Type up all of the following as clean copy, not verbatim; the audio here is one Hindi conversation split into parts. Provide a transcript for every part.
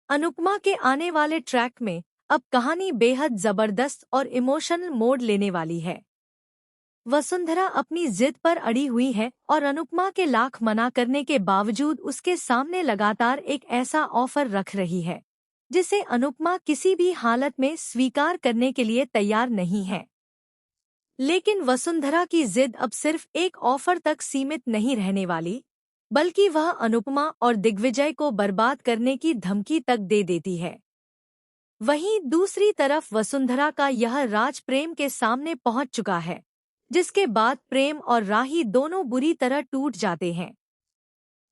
अनुपमा के आने वाले ट्रैक में अब कहानी बेहद जबरदस्त और इमोशनल मोड़ लेने वाली है। वसुंधरा अपनी जिद पर अड़ी हुई है और अनुपमा के लाख मना करने के बावजूद उसके सामने लगातार एक ऐसा ऑफर रख रही है जिसे अनुपमा किसी भी हालत में स्वीकार करने के लिए तैयार नहीं है। लेकिन वसुंधरा की जिद अब सिर्फ एक ऑफर तक सीमित नहीं रहने वाली, बल्कि वह अनुपमा और दिग्विजय को बर्बाद करने की धमकी तक दे देती है। वहीं दूसरी तरफ वसुंधरा का यह राज प्रेम के सामने पहुंच चुका है, जिसके बाद प्रेम और राही दोनों बुरी तरह टूट जाते हैं।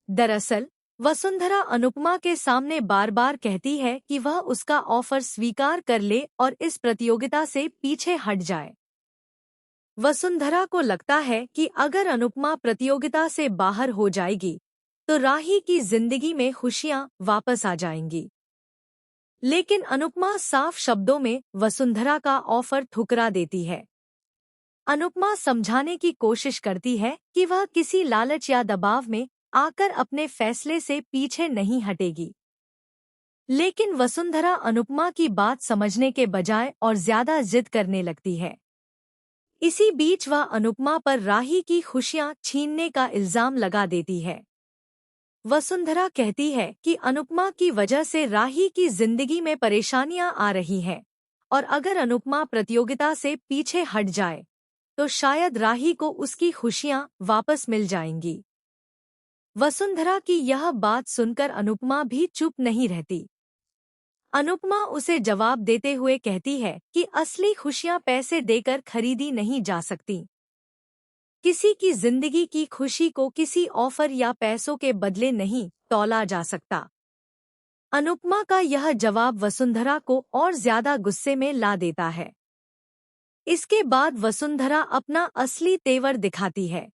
दरअसल वसुंधरा अनुपमा के सामने बार बार कहती है कि वह उसका ऑफर स्वीकार कर ले और इस प्रतियोगिता से पीछे हट जाए। वसुंधरा को लगता है कि अगर अनुपमा प्रतियोगिता से बाहर हो जाएगी तो राही की जिंदगी में खुशियां वापस आ जाएंगी। लेकिन अनुपमा साफ शब्दों में वसुंधरा का ऑफर ठुकरा देती है। अनुपमा समझाने की कोशिश करती है कि वह किसी लालच या दबाव में आकर अपने फैसले से पीछे नहीं हटेगी। लेकिन वसुंधरा अनुपमा की बात समझने के बजाय और ज्यादा जिद करने लगती है। इसी बीच वह अनुपमा पर राही की खुशियां छीनने का इल्जाम लगा देती है। वसुंधरा कहती है कि अनुपमा की वजह से राही की जिंदगी में परेशानियां आ रही हैं और अगर अनुपमा प्रतियोगिता से पीछे हट जाए तो शायद राही को उसकी खुशियां वापस मिल जाएंगी। वसुंधरा की यह बात सुनकर अनुपमा भी चुप नहीं रहती। अनुपमा उसे जवाब देते हुए कहती है कि असली खुशियां पैसे देकर खरीदी नहीं जा सकती। किसी की जिंदगी की खुशी को किसी ऑफर या पैसों के बदले नहीं तौला जा सकता। अनुपमा का यह जवाब वसुंधरा को और ज्यादा गुस्से में ला देता है। इसके बाद वसुंधरा अपना असली तेवर दिखाती है।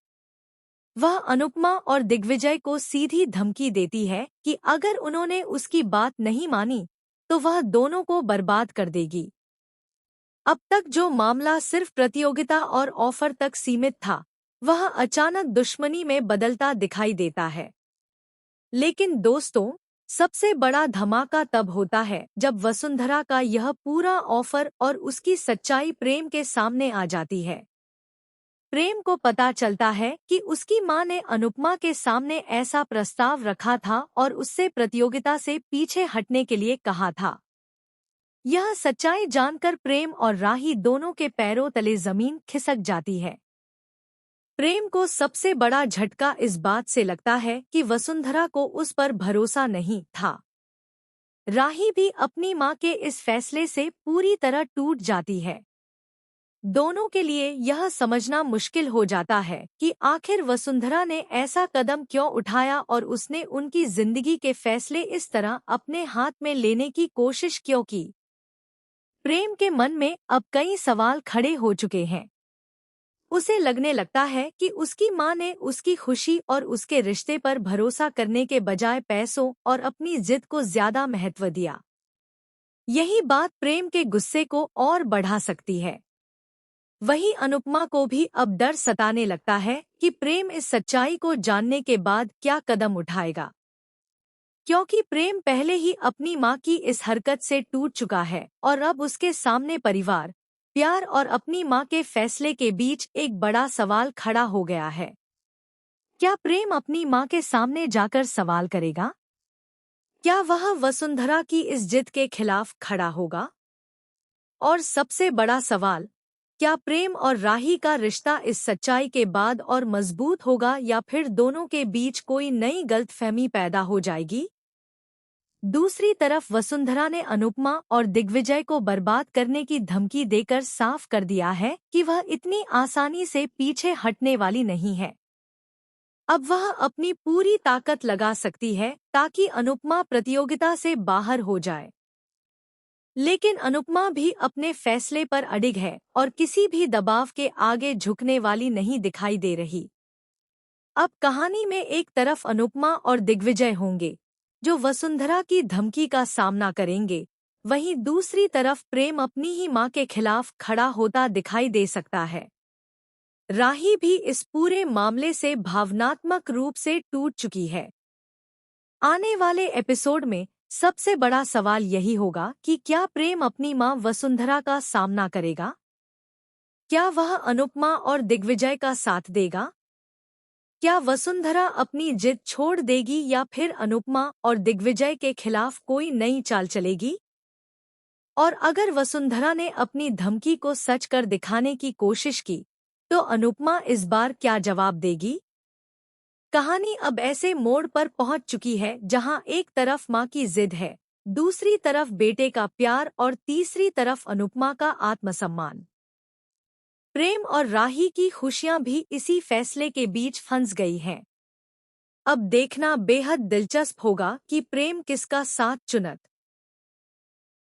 वह अनुपमा और दिग्विजय को सीधी धमकी देती है कि अगर उन्होंने उसकी बात नहीं मानी तो वह दोनों को बर्बाद कर देगी। अब तक जो मामला सिर्फ प्रतियोगिता और ऑफर तक सीमित था, वह अचानक दुश्मनी में बदलता दिखाई देता है। लेकिन दोस्तों, सबसे बड़ा धमाका तब होता है जब वसुंधरा का यह पूरा ऑफर और उसकी सच्चाई प्रेम के सामने आ जाती है। प्रेम को पता चलता है कि उसकी मां ने अनुपमा के सामने ऐसा प्रस्ताव रखा था और उससे प्रतियोगिता से पीछे हटने के लिए कहा था। यह सच्चाई जानकर प्रेम और राही दोनों के पैरों तले जमीन खिसक जाती है। प्रेम को सबसे बड़ा झटका इस बात से लगता है कि वसुंधरा को उस पर भरोसा नहीं था। राही भी अपनी मां के इस फैसले से पूरी तरह टूट जाती है। दोनों के लिए यह समझना मुश्किल हो जाता है कि आखिर वसुंधरा ने ऐसा कदम क्यों उठाया और उसने उनकी जिंदगी के फैसले इस तरह अपने हाथ में लेने की कोशिश क्यों की। प्रेम के मन में अब कई सवाल खड़े हो चुके हैं। उसे लगने लगता है कि उसकी मां ने उसकी खुशी और उसके रिश्ते पर भरोसा करने के बजाय पैसों और अपनी जिद को ज्यादा महत्व दिया। यही बात प्रेम के गुस्से को और बढ़ा सकती है। वहीं अनुपमा को भी अब डर सताने लगता है कि प्रेम इस सच्चाई को जानने के बाद क्या कदम उठाएगा, क्योंकि प्रेम पहले ही अपनी मां की इस हरकत से टूट चुका है और अब उसके सामने परिवार, प्यार और अपनी मां के फैसले के बीच एक बड़ा सवाल खड़ा हो गया है। क्या प्रेम अपनी मां के सामने जाकर सवाल करेगा? क्या वह वसुंधरा की इस जिद के खिलाफ खड़ा होगा? और सबसे बड़ा सवाल, क्या प्रेम और राही का रिश्ता इस सच्चाई के बाद और मजबूत होगा या फिर दोनों के बीच कोई नई गलतफहमी पैदा हो जाएगी? दूसरी तरफ वसुंधरा ने अनुपमा और दिग्विजय को बर्बाद करने की धमकी देकर साफ कर दिया है कि वह इतनी आसानी से पीछे हटने वाली नहीं है। अब वह अपनी पूरी ताकत लगा सकती है ताकि अनुपमा प्रतियोगिता से बाहर हो जाए। लेकिन अनुपमा भी अपने फैसले पर अडिग है और किसी भी दबाव के आगे झुकने वाली नहीं दिखाई दे रही। अब कहानी में एक तरफ अनुपमा और दिग्विजय होंगे जो वसुंधरा की धमकी का सामना करेंगे, वहीं दूसरी तरफ प्रेम अपनी ही मां के खिलाफ खड़ा होता दिखाई दे सकता है। राही भी इस पूरे मामले से भावनात्मक रूप से टूट चुकी है। आने वाले एपिसोड में सबसे बड़ा सवाल यही होगा कि क्या प्रेम अपनी मां वसुंधरा का सामना करेगा? क्या वह अनुपमा और दिग्विजय का साथ देगा? क्या वसुंधरा अपनी जिद छोड़ देगी या फिर अनुपमा और दिग्विजय के खिलाफ कोई नई चाल चलेगी? और अगर वसुंधरा ने अपनी धमकी को सच कर दिखाने की कोशिश की, तो अनुपमा इस बार क्या जवाब देगी? कहानी अब ऐसे मोड़ पर पहुंच चुकी है जहां एक तरफ मां की जिद है, दूसरी तरफ बेटे का प्यार और तीसरी तरफ अनुपमा का आत्मसम्मान। प्रेम और राही की खुशियां भी इसी फैसले के बीच फंस गई हैं। अब देखना बेहद दिलचस्प होगा कि प्रेम किसका साथ चुनत।